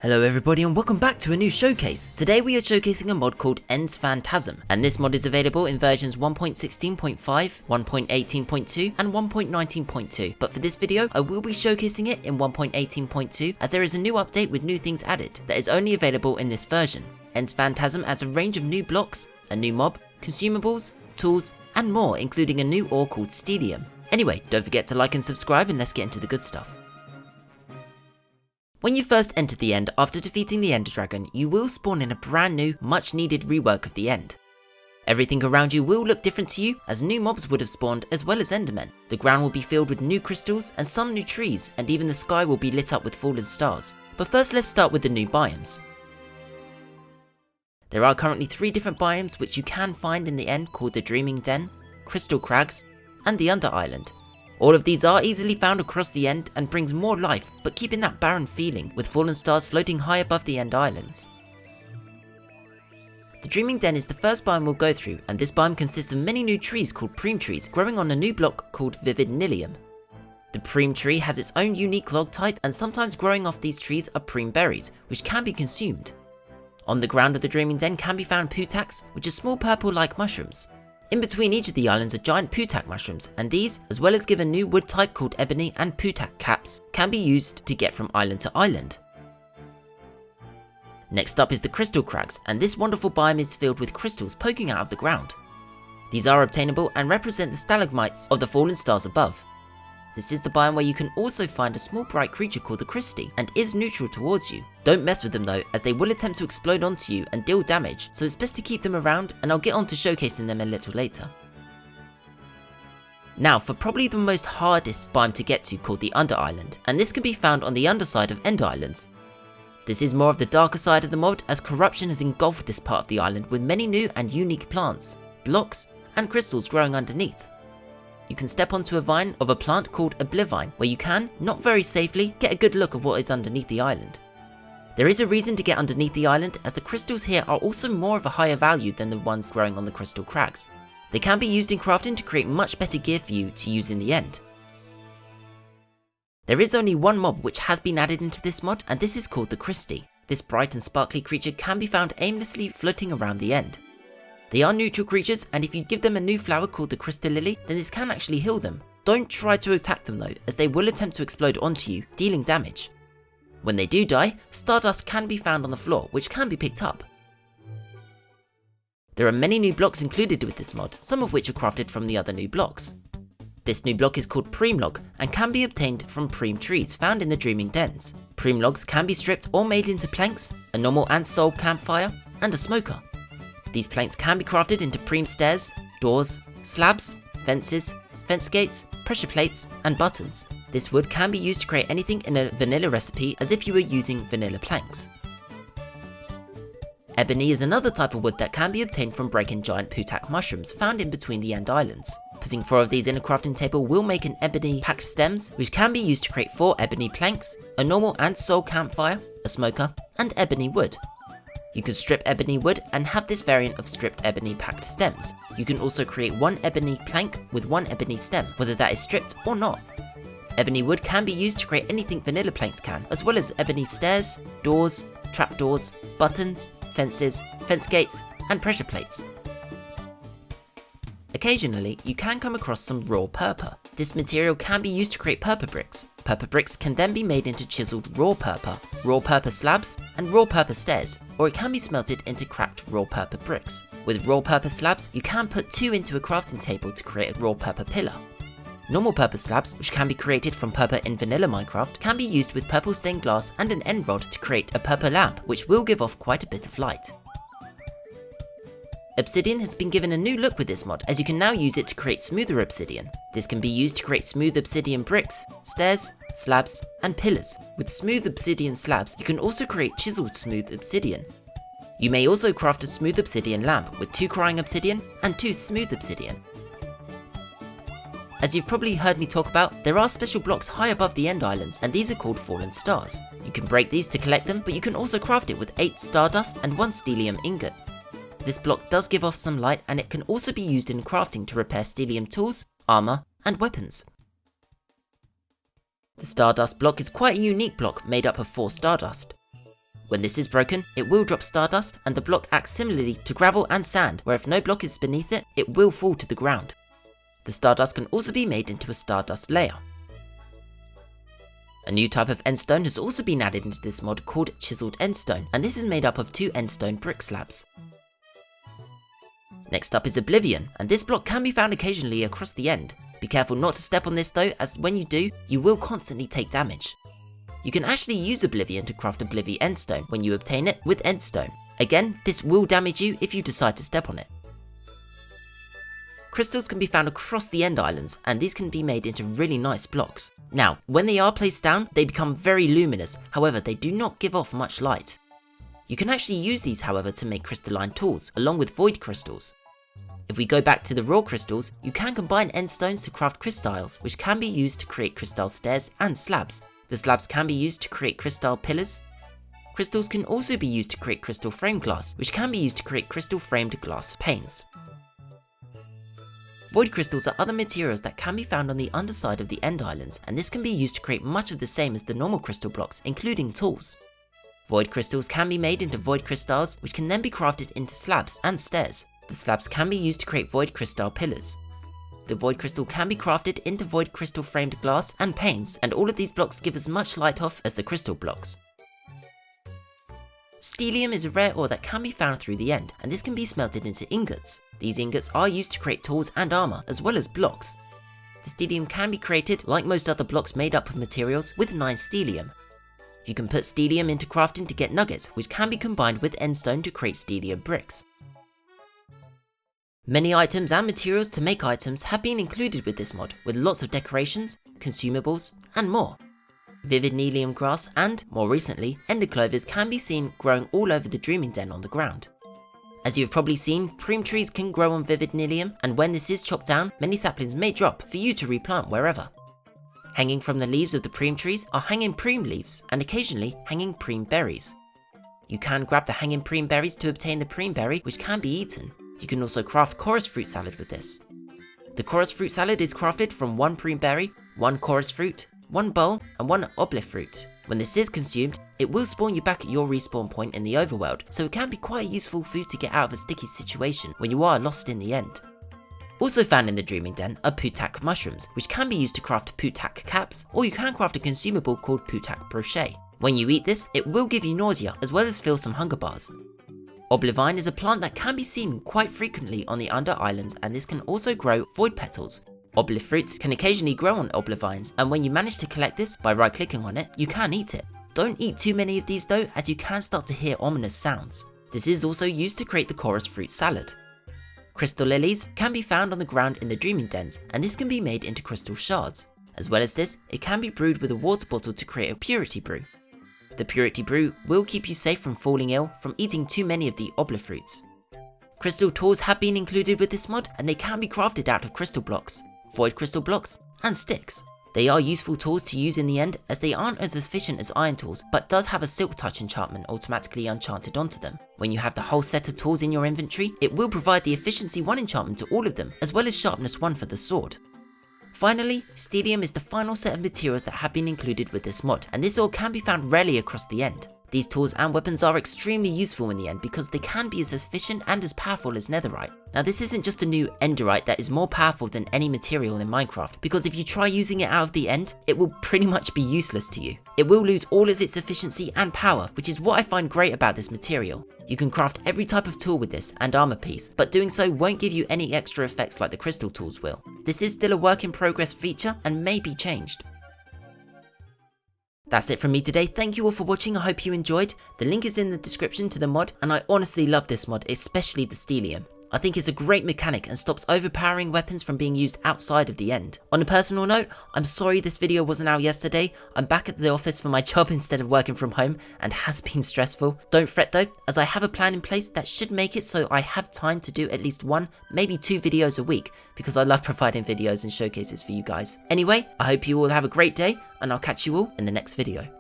Hello everybody and welcome back to a new showcase. Today we are showcasing a mod called Phantasm, and this mod is available in versions 1.16.5, 1.18.2 and 1.19.2, but for this video I will be showcasing it in 1.18.2 as there is a new update with new things added that is only available in this version. Phantasm adds a range of new blocks, a new mob, consumables, tools and more, including a new ore called Stellium. Anyway, don't forget to like and subscribe and let's get into the good stuff. When you first enter the End after defeating the Ender Dragon, you will spawn in a brand new, much needed rework of the End. Everything around you will look different to you, as new mobs would have spawned as well as Endermen. The ground will be filled with new crystals and some new trees, and even the sky will be lit up with fallen stars. But first let's start with the new biomes. There are currently 3 different biomes which you can find in the End, called the Dreaming Den, Crystal Crags and the Under Island. All of these are easily found across the End and brings more life, but keeping that barren feeling with fallen stars floating high above the End Islands. The Dreaming Den is the first biome we'll go through, and this biome consists of many new trees called Prime trees growing on a new block called Vivid Nilium. The Prime tree has its own unique log type, and sometimes growing off these trees are Prime berries, which can be consumed. On the ground of the Dreaming Den can be found putaks, which are small purple-like mushrooms. In between each of the islands are giant putak mushrooms, and these, as well as give a new wood type called ebony and putak caps, can be used to get from island to island. Next up is the Crystal Crags, and this wonderful biome is filled with crystals poking out of the ground. These are obtainable and represent the stalagmites of the fallen stars above. This is the biome where you can also find a small bright creature called the Christie, and is neutral towards you. Don't mess with them though, as they will attempt to explode onto you and deal damage, so it's best to keep them around, and I'll get on to showcasing them a little later. Now for probably the most hardest biome to get to, called the Under Island, and this can be found on the underside of End Islands. This is more of the darker side of the mod, as corruption has engulfed this part of the island with many new and unique plants, blocks and crystals growing underneath. You can step onto a vine of a plant called Oblivine, where you can, not very safely, get a good look at what is underneath the island. There is a reason to get underneath the island, as the crystals here are also more of a higher value than the ones growing on the Crystal Crags. They can be used in crafting to create much better gear for you to use in the End. There is only one mob which has been added into this mod, and this is called the Christie. This bright and sparkly creature can be found aimlessly floating around the End. They are neutral creatures, and if you give them a new flower called the Crystal Lily, then this can actually heal them. Don't try to attack them though, as they will attempt to explode onto you, dealing damage. When they do die, stardust can be found on the floor, which can be picked up. There are many new blocks included with this mod, some of which are crafted from the other new blocks. This new block is called Prime Log, and can be obtained from Prime trees found in the Dreaming Dens. Prime logs can be stripped or made into planks, a normal and soul campfire, and a smoker. These planks can be crafted into Prime stairs, doors, slabs, fences, fence gates, pressure plates, and buttons. This wood can be used to create anything in a vanilla recipe, as if you were using vanilla planks. Ebony is another type of wood that can be obtained from breaking giant putak mushrooms found in between the End Islands. Putting 4 of these in a crafting table will make an ebony packed stems, which can be used to create 4 ebony planks, a normal and soul campfire, a smoker, and ebony wood. You can strip ebony wood and have this variant of stripped ebony packed stems. You can also create 1 ebony plank with 1 ebony stem, whether that is stripped or not. Ebony wood can be used to create anything vanilla planks can, as well as ebony stairs, doors, trapdoors, buttons, fences, fence gates, and pressure plates. Occasionally, you can come across some raw purple. This material can be used to create purple bricks. Purple bricks can then be made into chiseled raw purple slabs, and raw purple stairs, or it can be smelted into cracked raw purple bricks. With raw purple slabs, you can put 2 into a crafting table to create a raw purple pillar. Normal purple slabs, which can be created from purple in vanilla Minecraft, can be used with purple stained glass and an end rod to create a purple lamp, which will give off quite a bit of light. Obsidian has been given a new look with this mod, as you can now use it to create smoother obsidian. This can be used to create smooth obsidian bricks, stairs, slabs, and pillars. With smooth obsidian slabs, you can also create chiseled smooth obsidian. You may also craft a smooth obsidian lamp with 2 crying obsidian and 2 smooth obsidian. As you've probably heard me talk about, there are special blocks high above the End Islands, and these are called Fallen Stars. You can break these to collect them, but you can also craft it with 8 stardust and 1 stellium ingot. This block does give off some light, and it can also be used in crafting to repair stellium tools, armor, and weapons. The Stardust block is quite a unique block made up of 4 Stardust. When this is broken, it will drop stardust, and the block acts similarly to gravel and sand, where if no block is beneath it, it will fall to the ground. The stardust can also be made into a stardust layer. A new type of endstone has also been added into this mod called chiseled endstone, and this is made up of 2 endstone brick slabs. Next up is Oblivion, and this block can be found occasionally across the end. Be careful not to step on this though, as when you do, you will constantly take damage. You can actually use Oblivion to craft Oblivion endstone when you obtain it with endstone. Again, this will damage you if you decide to step on it. Crystals can be found across the end islands, and these can be made into really nice blocks. Now, when they are placed down, they become very luminous, however they do not give off much light. You can actually use these however to make crystalline tools, along with void crystals. If we go back to the raw crystals, you can combine endstones to craft crystals, which can be used to create crystal stairs and slabs. The slabs can be used to create crystal pillars. Crystals can also be used to create crystal frame glass, which can be used to create crystal framed glass panes. Void crystals are other materials that can be found on the underside of the end islands, and this can be used to create much of the same as the normal crystal blocks, including tools. Void crystals can be made into void crystals, which can then be crafted into slabs and stairs. The slabs can be used to create void crystal pillars. The void crystal can be crafted into void crystal framed glass and panes, and all of these blocks give as much light off as the crystal blocks. Stellium is a rare ore that can be found through the end, and this can be smelted into ingots. These ingots are used to create tools and armor, as well as blocks. The stellium can be created, like most other blocks made up of materials, with 9 stellium. You can put stellium into crafting to get nuggets, which can be combined with endstone to create stellium bricks. Many items and materials to make items have been included with this mod, with lots of decorations, consumables, and more. Vivid Nelium grass and, more recently, ender clovers can be seen growing all over the Dreaming Den on the ground. As you have probably seen, prime trees can grow on Vivid Nelium, and when this is chopped down, many saplings may drop for you to replant wherever. Hanging from the leaves of the prime trees are hanging prime leaves, and occasionally hanging prime berries. You can grab the hanging prime berries to obtain the prime berry, which can be eaten. You can also craft chorus fruit salad with this. The chorus fruit salad is crafted from 1 prime berry, 1 chorus fruit, 1 bowl, and 1 obelisk fruit. When this is consumed, it will spawn you back at your respawn point in the overworld, so it can be quite a useful food to get out of a sticky situation when you are lost in the end. Also found in the Dreaming Den are putak mushrooms, which can be used to craft putak caps, or you can craft a consumable called putak brochet. When you eat this, it will give you nausea, as well as fill some hunger bars. Oblivine is a plant that can be seen quite frequently on the under islands, and this can also grow void petals. Obelisk fruits can occasionally grow on oblivines, and when you manage to collect this by right clicking on it, you can eat it. Don't eat too many of these though, as you can start to hear ominous sounds. This is also used to create the chorus fruit salad. Crystal lilies can be found on the ground in the Dreaming Dens, and this can be made into crystal shards. As well as this, it can be brewed with a water bottle to create a purity brew. The purity brew will keep you safe from falling ill from eating too many of the obelisk fruits. Crystal tools have been included with this mod, and they can be crafted out of crystal blocks, void crystal blocks, and sticks. They are useful tools to use in the end, as they aren't as efficient as iron tools, but does have a silk touch enchantment automatically enchanted onto them. When you have the whole set of tools in your inventory, it will provide the efficiency 1 enchantment to all of them, as well as sharpness 1 for the sword. Finally, stellium is the final set of materials that have been included with this mod, and this ore can be found rarely across the end. These tools and weapons are extremely useful in the end because they can be as efficient and as powerful as netherite. Now this isn't just a new enderite that is more powerful than any material in Minecraft, because if you try using it out of the end, it will pretty much be useless to you. It will lose all of its efficiency and power, which is what I find great about this material. You can craft every type of tool with this and armor piece, but doing so won't give you any extra effects like the crystal tools will. This is still a work in progress feature and may be changed. That's it from me today. Thank you all for watching. I hope you enjoyed. The link is in the description to the mod, and I honestly love this mod, especially the stellium. I think it's a great mechanic and stops overpowering weapons from being used outside of the end. On a personal note, I'm sorry this video wasn't out yesterday. I'm back at the office for my job instead of working from home, and has been stressful. Don't fret though, as I have a plan in place that should make it so I have time to do at least 1, maybe 2 videos a week, because I love providing videos and showcases for you guys. Anyway, I hope you all have a great day, and I'll catch you all in the next video.